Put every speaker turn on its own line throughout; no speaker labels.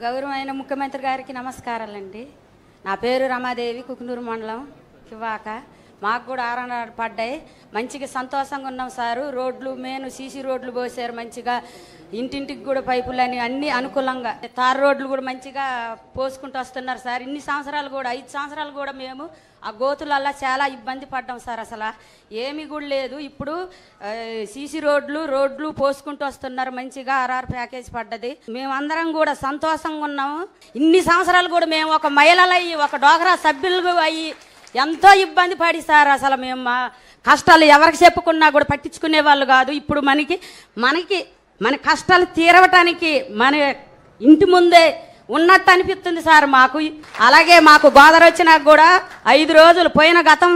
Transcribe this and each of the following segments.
గౌరవమైన ముఖ్యమంత్రి గారికి నమస్కారాలండి. నా పేరు రమాదేవి, కుకునూరు మండలం కివాక. మాకు కూడా ఆరణాలు పడ్డాయి. మంచిగా సంతోషంగా ఉన్నాం సారు. రోడ్లు మెయిన్ సీసీ రోడ్లు పోసారు మంచిగా. ఇంటింటికి కూడా పైపులని అన్నీ అనుకూలంగా. తార్ రోడ్లు కూడా మంచిగా పోసుకుంటూ వస్తున్నారు సార్. ఇన్ని సంవత్సరాలు కూడా 5 సంవత్సరాలు కూడా మేము ఆ గోతులల్లా చాలా ఇబ్బంది పడ్డాం సార్. అసలు ఏమీ కూడా లేదు. ఇప్పుడు సీసీ రోడ్లు పోసుకుంటూ వస్తున్నారు మంచిగా. ఆర్ఆర్ ప్యాకేజ్ పడ్డది. మేమందరం కూడా సంతోషంగా ఉన్నాము. ఇన్ని సంవత్సరాలు కూడా మేము ఒక మహిళలు అయ్యి ఒక డోగ్రా సభ్యులు అయ్యి ఎంతో ఇబ్బంది పడి సార్. అసలు మేము మా కష్టాలు ఎవరికి చెప్పుకున్నా కూడా పట్టించుకునే వాళ్ళు కాదు. ఇప్పుడు మన కష్టాలు తీరవటానికి మన ఇంటి ముందే ఉన్నట్టు అనిపిస్తుంది సార్ మాకు. అలాగే మాకు గోదావరి వచ్చినాక కూడా 5 రోజులు పోయిన గతం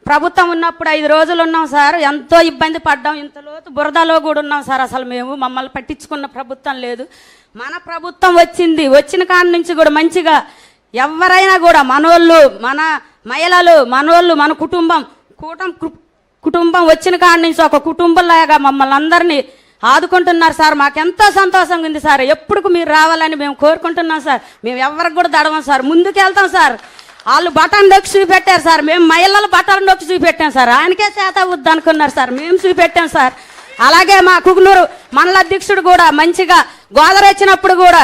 ప్రభుత్వం ఉన్నప్పుడు 5 రోజులు ఉన్నాం సార్. ఎంతో ఇబ్బంది పడ్డాం. ఇంతలోతు బురదలో కూడా ఉన్నాం సార్. అసలు మేము మమ్మల్ని పట్టించుకున్న ప్రభుత్వం లేదు. మన ప్రభుత్వం వచ్చిన కాడి నుంచి కూడా మంచిగా ఎవరైనా కూడా మనోళ్ళు, మన మహిళలు, మనోళ్ళు, మన కుటుంబం వచ్చిన కాడి నుంచి ఒక కుటుంబంలాగా మమ్మల్ని అందరినీ ఆదుకుంటున్నారు సార్. మాకెంతో సంతోషంగా ఉంది సార్. ఎప్పుడు మీరు రావాలని మేము కోరుకుంటున్నాం సార్. మేము ఎవరికి కూడా దడవం సార్. ముందుకు వెళ్తాం సార్. వాళ్ళు బటన్ నొక్కి చూపెట్టారు సార్. మేము మహిళలు బటన్ నొక్కి చూపెట్టాం సార్. ఆయనకే చేత అవుద్ది అనుకున్నారు సార్. మేము చూపెట్టాం సార్. అలాగే మా కుకునూరు మండల అధ్యక్షుడు కూడా మంచిగా గోదావరి వచ్చినప్పుడు కూడా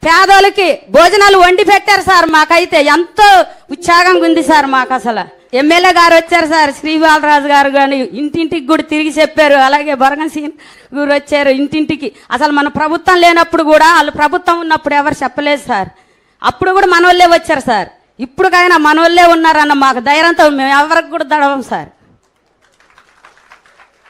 పేదోళ్ళకి భోజనాలు వండి పెట్టారు సార్. మాకైతే ఎంతో ఉత్సాహంగా ఉంది సార్. మాకు అసలు ఎమ్మెల్యే గారు వచ్చారు సార్, శ్రీబాలరాజు గారు కానీ ఇంటింటికి కూడా తిరిగి చెప్పారు. అలాగే బొరగన్ సీన్ గారు వచ్చారు ఇంటింటికి. అసలు మన ప్రభుత్వం లేనప్పుడు కూడా వాళ్ళు ప్రభుత్వం ఉన్నప్పుడు ఎవరు చెప్పలేదు సార్. అప్పుడు కూడా మనోళ్ళే వచ్చారు సార్. ఇప్పుడుకైనా మనోళ్ళే ఉన్నారన్న మాకు ధైర్యంతో మేము ఎవరికి కూడా దడవం సార్.